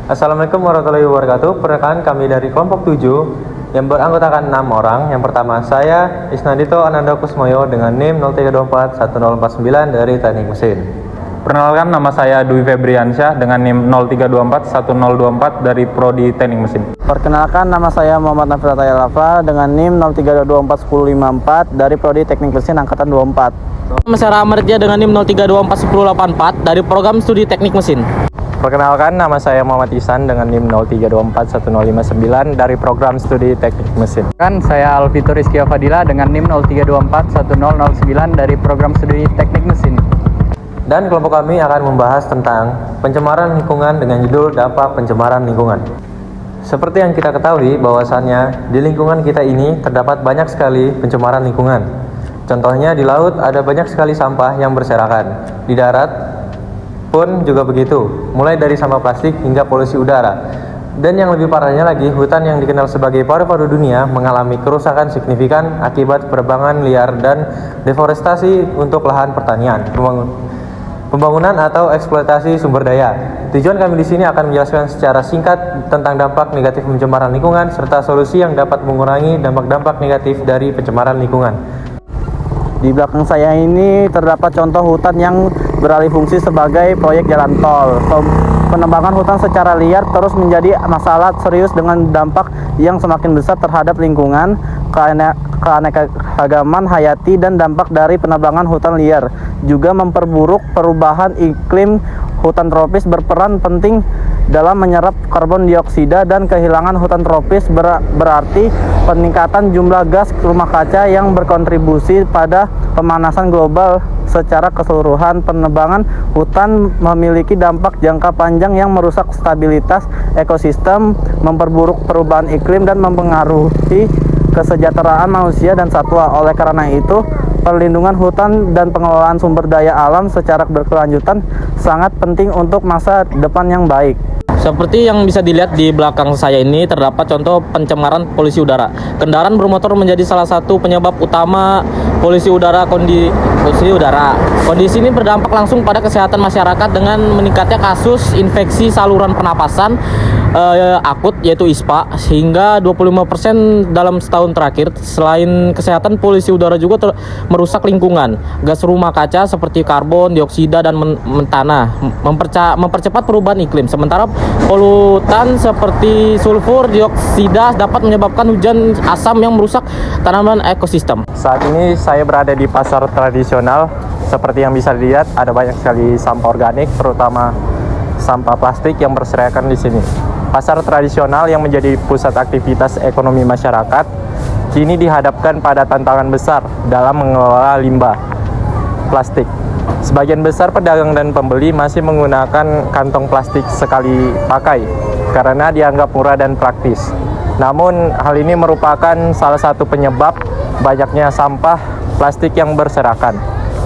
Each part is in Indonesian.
Assalamualaikum warahmatullahi wabarakatuh. Perkenalkan kami dari kelompok 7 yang beranggotakan 6 orang. Yang pertama saya Isnandito Ananda Kusmoyo dengan NIM 03241049 dari Teknik Mesin. Perkenalkan, nama saya Dwi Febriansyah dengan NIM 03241024 dari Prodi Teknik Mesin. Perkenalkan, nama saya Muhammad Nafil Atayalafa dengan NIM 03241054 dari Prodi Teknik Mesin Angkatan 24. Nama saya Ramardia dengan NIM 03241084 dari Program Studi Teknik Mesin. Perkenalkan, nama saya Muhammad Ihsan dengan NIM 03241059 dari Program Studi Teknik Mesin. Saya Alvito Rizky Fadila dengan NIM 03241009 dari Program Studi Teknik Mesin. Dan kelompok kami akan membahas tentang pencemaran lingkungan dengan judul dampak pencemaran lingkungan. Seperti yang kita ketahui bahwasannya di lingkungan kita ini terdapat banyak sekali pencemaran lingkungan. Contohnya di laut ada banyak sekali sampah yang berserakan. Di darat pun juga begitu, mulai dari sampah plastik hingga polusi udara. Dan yang lebih parahnya lagi, hutan yang dikenal sebagai paru-paru dunia mengalami kerusakan signifikan akibat penebangan liar dan deforestasi untuk lahan pertanian, pembangunan atau eksploitasi sumber daya. Tujuan kami di sini akan menjelaskan secara singkat tentang dampak negatif pencemaran lingkungan serta solusi yang dapat mengurangi dampak-dampak negatif dari pencemaran lingkungan. Di belakang saya ini terdapat contoh hutan yang beralih fungsi sebagai proyek jalan tol. Penebangan hutan secara liar terus menjadi masalah serius dengan dampak yang semakin besar terhadap lingkungan, keanekaragaman hayati, dan dampak dari penebangan hutan liar juga memperburuk perubahan iklim. Hutan tropis berperan penting dalam menyerap karbon dioksida, dan kehilangan hutan tropis berarti peningkatan jumlah gas rumah kaca yang berkontribusi pada pemanasan global secara keseluruhan. Penebangan hutan memiliki dampak jangka panjang yang merusak stabilitas ekosistem, memperburuk perubahan iklim, dan mempengaruhi kesejahteraan manusia dan satwa. Oleh karena itu, perlindungan hutan dan pengelolaan sumber daya alam secara berkelanjutan sangat penting untuk masa depan yang baik. Seperti yang bisa dilihat di belakang saya ini terdapat contoh pencemaran polusi udara. Kendaraan bermotor menjadi salah satu penyebab utama polusi udara. Kondisi ini berdampak langsung pada kesehatan masyarakat dengan meningkatnya kasus infeksi saluran pernapasan akut yaitu ISPA hingga 25% dalam setahun terakhir. Selain kesehatan, polusi udara juga merusak lingkungan. Gas rumah kaca seperti karbon dioksida dan metana mempercepat perubahan iklim. Sementara polutan seperti sulfur dioksida dapat menyebabkan hujan asam yang merusak tanaman ekosistem. Saat ini saya berada di pasar tradisional. Seperti yang bisa dilihat, ada banyak sekali sampah organik, terutama sampah plastik yang berserakan di sini. Pasar tradisional yang menjadi pusat aktivitas ekonomi masyarakat kini dihadapkan pada tantangan besar dalam mengelola limbah plastik. Sebagian besar pedagang dan pembeli masih menggunakan kantong plastik sekali pakai karena dianggap murah dan praktis. Namun hal ini merupakan salah satu penyebab banyaknya sampah plastik yang berserakan.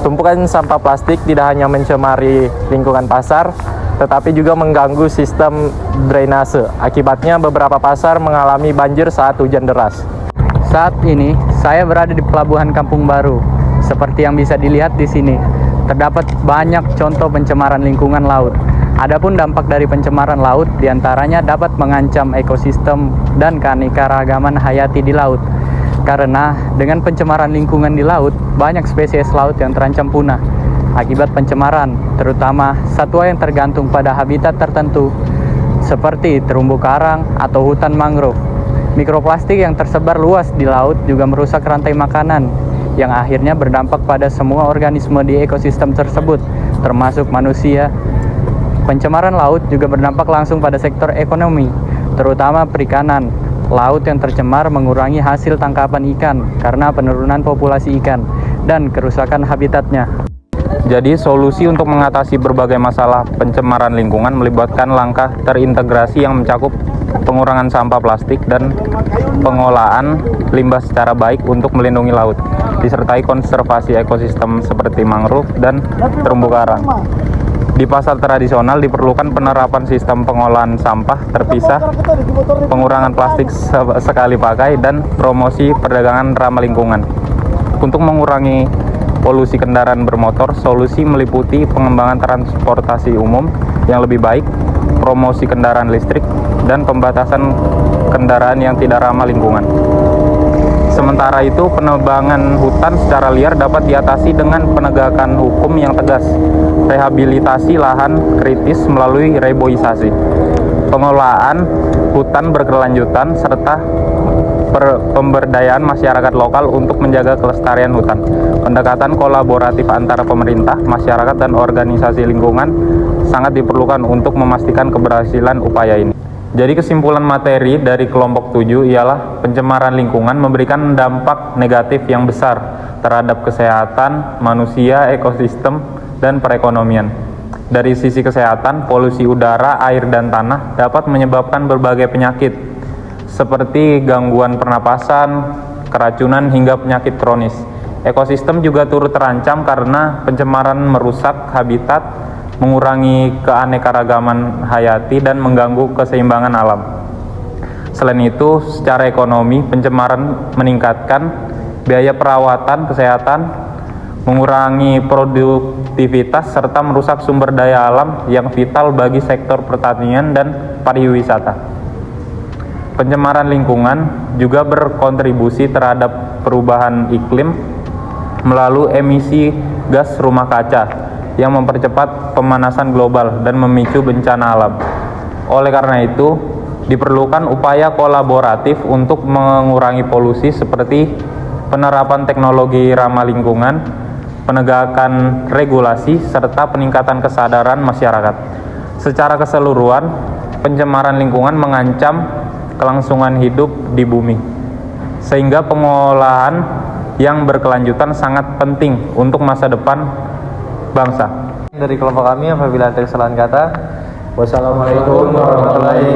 Tumpukan sampah plastik tidak hanya mencemari lingkungan pasar, tetapi juga mengganggu sistem drainase. Akibatnya beberapa pasar mengalami banjir saat hujan deras. Saat ini saya berada di Pelabuhan Kampung Baru. Seperti yang bisa dilihat di sini, terdapat banyak contoh pencemaran lingkungan laut. Adapun dampak dari pencemaran laut diantaranya dapat mengancam ekosistem dan keanekaragaman hayati di laut. Karena dengan pencemaran lingkungan di laut, banyak spesies laut yang terancam punah akibat pencemaran, terutama satwa yang tergantung pada habitat tertentu seperti terumbu karang atau hutan mangrove. Mikroplastik yang tersebar luas di laut juga merusak rantai makanan yang akhirnya berdampak pada semua organisme di ekosistem tersebut, termasuk manusia. Pencemaran laut juga berdampak langsung pada sektor ekonomi, terutama perikanan. Laut yang tercemar mengurangi hasil tangkapan ikan karena penurunan populasi ikan dan kerusakan habitatnya. Jadi solusi untuk mengatasi berbagai masalah pencemaran lingkungan melibatkan langkah terintegrasi yang mencakup pengurangan sampah plastik dan pengolahan limbah secara baik untuk melindungi laut, disertai konservasi ekosistem seperti mangrove dan terumbu karang. Di pasar tradisional diperlukan penerapan sistem pengolahan sampah terpisah, pengurangan plastik sekali pakai, dan promosi perdagangan ramah lingkungan. Untuk mengurangi polusi kendaraan bermotor, solusi meliputi pengembangan transportasi umum yang lebih baik, promosi kendaraan listrik, dan pembatasan kendaraan yang tidak ramah lingkungan. Sementara itu, penebangan hutan secara liar dapat diatasi dengan penegakan hukum yang tegas, rehabilitasi lahan kritis melalui reboisasi, pengelolaan hutan berkelanjutan, serta pemberdayaan masyarakat lokal untuk menjaga kelestarian hutan. Pendekatan kolaboratif antara pemerintah, masyarakat, dan organisasi lingkungan sangat diperlukan untuk memastikan keberhasilan upaya ini. Jadi kesimpulan materi dari kelompok 7 ialah pencemaran lingkungan memberikan dampak negatif yang besar terhadap kesehatan manusia, ekosistem, dan perekonomian. Dari sisi kesehatan, polusi udara, air, dan tanah dapat menyebabkan berbagai penyakit seperti gangguan pernapasan, keracunan, hingga penyakit kronis. Ekosistem juga turut terancam karena pencemaran merusak habitat, mengurangi keanekaragaman hayati, dan mengganggu keseimbangan alam. Selain itu, secara ekonomi, pencemaran meningkatkan biaya perawatan kesehatan, mengurangi produktivitas, serta merusak sumber daya alam yang vital bagi sektor pertanian dan pariwisata. Pencemaran lingkungan juga berkontribusi terhadap perubahan iklim melalui emisi gas rumah kaca yang mempercepat pemanasan global dan memicu bencana alam. Oleh karena itu, diperlukan upaya kolaboratif untuk mengurangi polusi seperti penerapan teknologi ramah lingkungan, penegakan regulasi, serta peningkatan kesadaran masyarakat. Secara keseluruhan, pencemaran lingkungan mengancam kelangsungan hidup di bumi, sehingga pengolahan yang berkelanjutan sangat penting untuk masa depan bangsa. Dari kelompok kami, apabila ada kesalahan kata, wassalamualaikum warahmatullahi